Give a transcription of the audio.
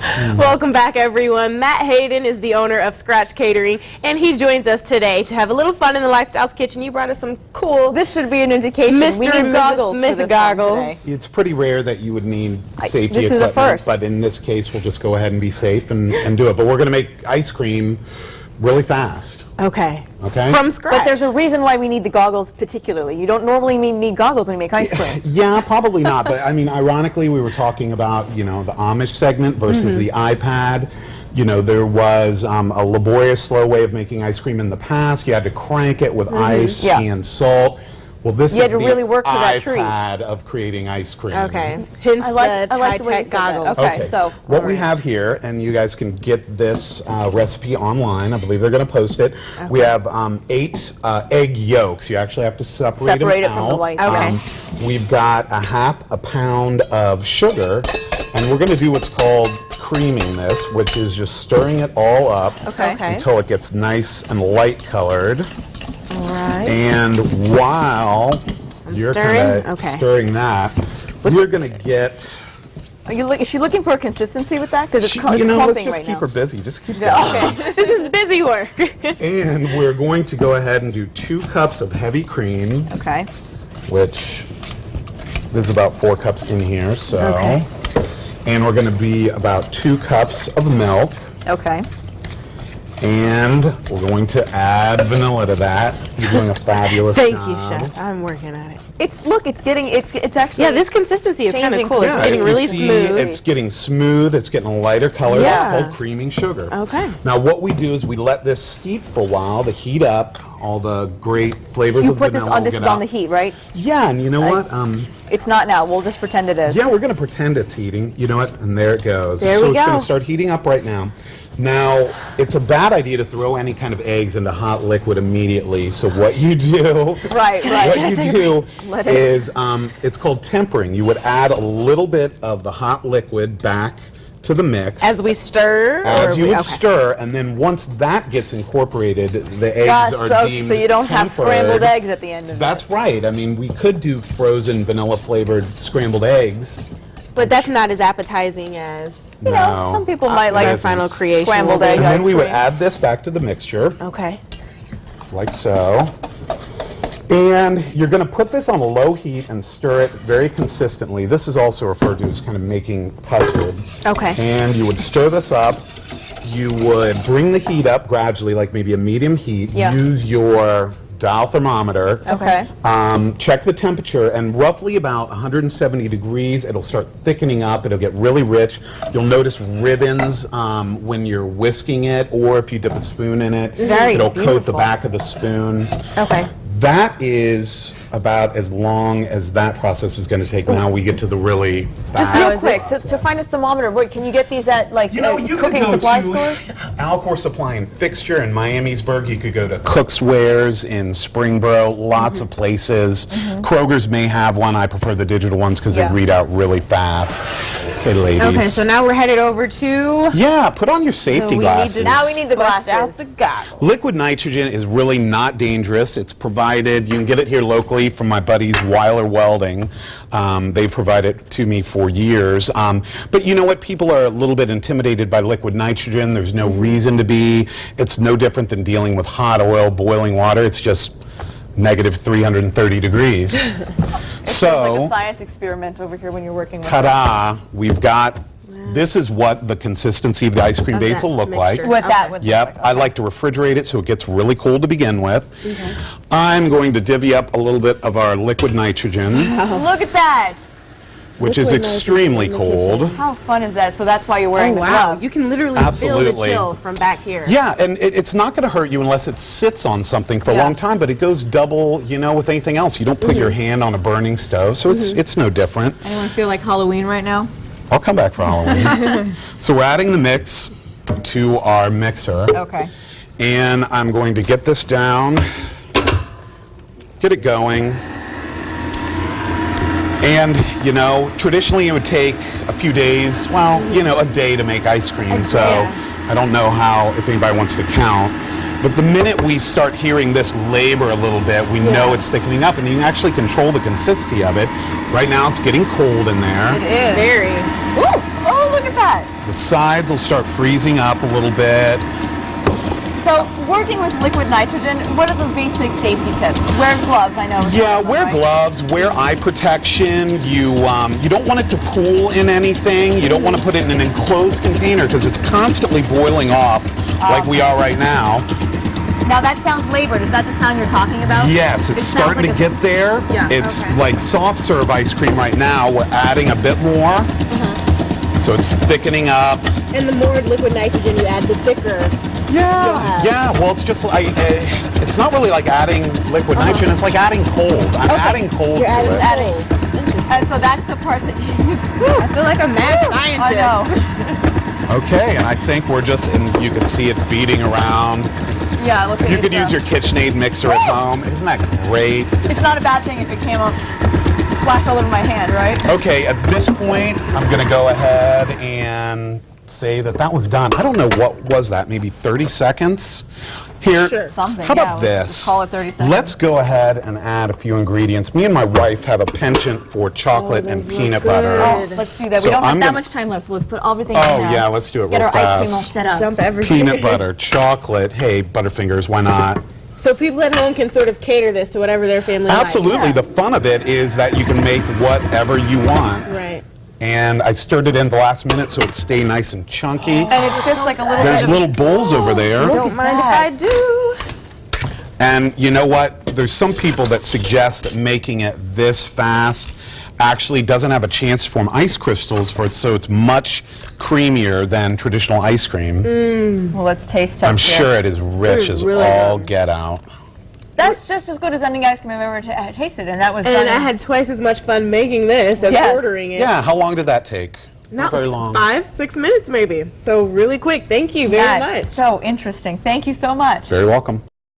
Welcome back, everyone. Matt Hayden is the owner of Scratch Catering, and he joins us today to have a little fun in the Lifestyles Kitchen. You brought us some cool. This should be an indication. Mr. We need and goggles Mrs. Smith goggles. It's pretty rare that you would need safety this is a equipment, first. but in this case, we'll just go ahead and be safe and do it. But we're going to make ice cream really fast. Okay. Okay. From scratch. But there's a reason why we need the goggles particularly. You don't normally need goggles when you make ice cream. Yeah, probably not. But I mean, ironically, we were talking about, the Amish segment versus the iPad. There was a laborious, slow way of making ice cream in the past. You had to crank it with ice and salt. Well, this You is had to the really work for that treat. iPad of creating ice cream. Okay. Hence I like the way you high-tech said that. goggles. Okay, so what we have here, and you guys can get this recipe online. I believe they're going to post it. Okay. We have 8 egg yolks. You actually have to separate them it out. from the white. Okay. We've got a half a pound of sugar, and we're going to do what's called creaming this, which is just stirring it all up until it gets nice and light colored. All right. And while you're kind of stirring that, we're going to get... Is she looking for a consistency with that? Because it's clumping let's just right keep now. her busy. Just keep Okay. This is busy work. And we're going to go ahead and do 2 cups of heavy cream. Okay. Which there's about 4 cups in here. So. Okay. And we're going to be about 2 cups of milk. Okay. And we're going to add vanilla to that. You're doing a fabulous Thank job. you, Chef. I'm working on it. It's actually. Yeah, this consistency is kind of cool. Yeah, It's getting really smooth. It's getting smooth. It's getting a lighter color. Yeah. That's called creaming sugar. Okay. Now what we do is we let this steep for a while to heat up. All the great flavors You of put vanilla this will is get on out. the heat, right? Yeah, and you know what? It's not now. We'll just pretend it is. Yeah, we're going to pretend it's heating. You know what? And there it goes. There so we it's go. going to start heating up right now. Now, it's a bad idea to throw any kind of eggs into hot liquid immediately. So what you do, Right. what you do is, it's called tempering. You would add a little bit of the hot liquid back to the mix. As we stir? As you would stir, and then once that gets incorporated, the eggs are deemed so you don't have tempered. scrambled eggs at the end of it. That's right. I mean, we could do frozen vanilla-flavored scrambled eggs. But that's not as appetizing as You know, some people might like our final creation. scrambled egg And then ice we would cream. add this back to the mixture, Okay. like so. And you're going to put this on a low heat and stir it very consistently. This is also referred to as kind of making custard. Okay. And you would stir this up. You would bring the heat up gradually, like maybe a medium heat. Yeah. Use your dial thermometer. Okay. Check the temperature, and roughly about 170 degrees, it'll start thickening up. It'll get really rich. You'll notice ribbons when you're whisking it, or if you dip a spoon in it, it'll coat the back of the spoon. Okay. That is about as long as that process is going to take. Now we get to the really Just bad. real quick, to find a thermometer, can you get these at like You could cooking go supply to stores? Alcor Supply and Fixture in Miamisburg. You could go to Cook's Wares in Springboro. Lots of places. Kroger's may have one. I prefer the digital ones because they read out really fast. Okay, ladies. Okay, so now we're headed over to... Yeah, put on your safety glasses. Now we need the Bust glasses. out the goggles. Liquid nitrogen is really not dangerous. It's provided, you can get it here locally from my buddies Weiler Welding. They've provided it to me for years. But you know what? People are a little bit intimidated by liquid nitrogen. There's no reason to be. It's no different than dealing with hot oil, boiling water. It's just negative 330 degrees. It's like a science experiment over here when you're working with ta-da, we've got, this is what the consistency of the ice cream base will look like. With that. Yep, I like to refrigerate it so it gets really cold to begin with. Okay. I'm going to divvy up a little bit of our liquid nitrogen, Look at that. which is extremely cold. How fun is that? So that's why you're wearing the wow. glove. You can literally feel the chill from back here. Yeah, and it's not going to hurt you unless it sits on something for a long time, but it goes double, with anything else. You don't put your hand on a burning stove, so it's no different. Anyone feel like Halloween right now? I'll come back for Halloween. So we're adding the mix to our mixer. Okay. And I'm going to get this down, get it going. And, traditionally it would take a few days, well, a day to make ice cream, so I don't know if anybody wants to count. But the minute we start hearing this labor a little bit, we know it's thickening up, and you can actually control the consistency of it. Right now it's getting cold in there. It is. Very. Ooh. Oh, look at that. The sides will start freezing up a little bit. So, working with liquid nitrogen, what are the basic safety tips? Wear gloves, I know. Yeah, wear gloves, wear eye protection. You don't want it to pool in anything. You don't want to put it in an enclosed container because it's constantly boiling off like we are right now. Now that sounds labored. Is that the sound you're talking about? Yes, it's starting to get there. Yeah, it's like soft serve ice cream right now. We're adding a bit more. So it's thickening up. And the more liquid nitrogen you add, the thicker. Yeah, well, it's just like, it's not really like adding liquid nitrogen, it's like adding cold. I'm adding cold to it. And so that's the part that I feel like a mad scientist. I know. Okay, and I think we're just, and you can see it beating around. Yeah, look at You could use your KitchenAid mixer at home. Isn't that great? It's not a bad thing if it came up, splashed all over my hand, right? Okay, at this point, I'm going to go ahead and say that was done. I don't know, what was that, maybe 30 seconds? Here, Sure. Something, how about yeah, this? call it 30 seconds. Let's go ahead and add a few ingredients. Me and my wife have a penchant for chocolate and peanut butter. Oh, let's do that. So We don't have I'm that gonna- much time left, so let's put everything in Oh now. yeah, let's do it Get real our ice cream all fast. set up. Dump everything. Peanut butter, chocolate, hey, Butterfingers, why not? So people at home can sort of cater this to whatever their family likes. Absolutely, the fun of it is that you can make whatever you want. Right. And I stirred it in the last minute so it stay nice and chunky. And it's just like a little There's bit of... little bowls over there. Don't mind if I do. And you know what? There's some people that suggest that making it this fast actually doesn't have a chance to form ice crystals so it's much creamier than traditional ice cream. Well, let's taste test I'm it. sure it is rich as really all good. get out. That's just as good as any ice cream I've ever tasted, and that was done And I in- had twice as much fun making this as Yes. ordering it. Yeah, how long did that take? Not very long. 5-6 minutes maybe. So really quick. Thank you very That's much. so interesting. Thank you so much. Very welcome.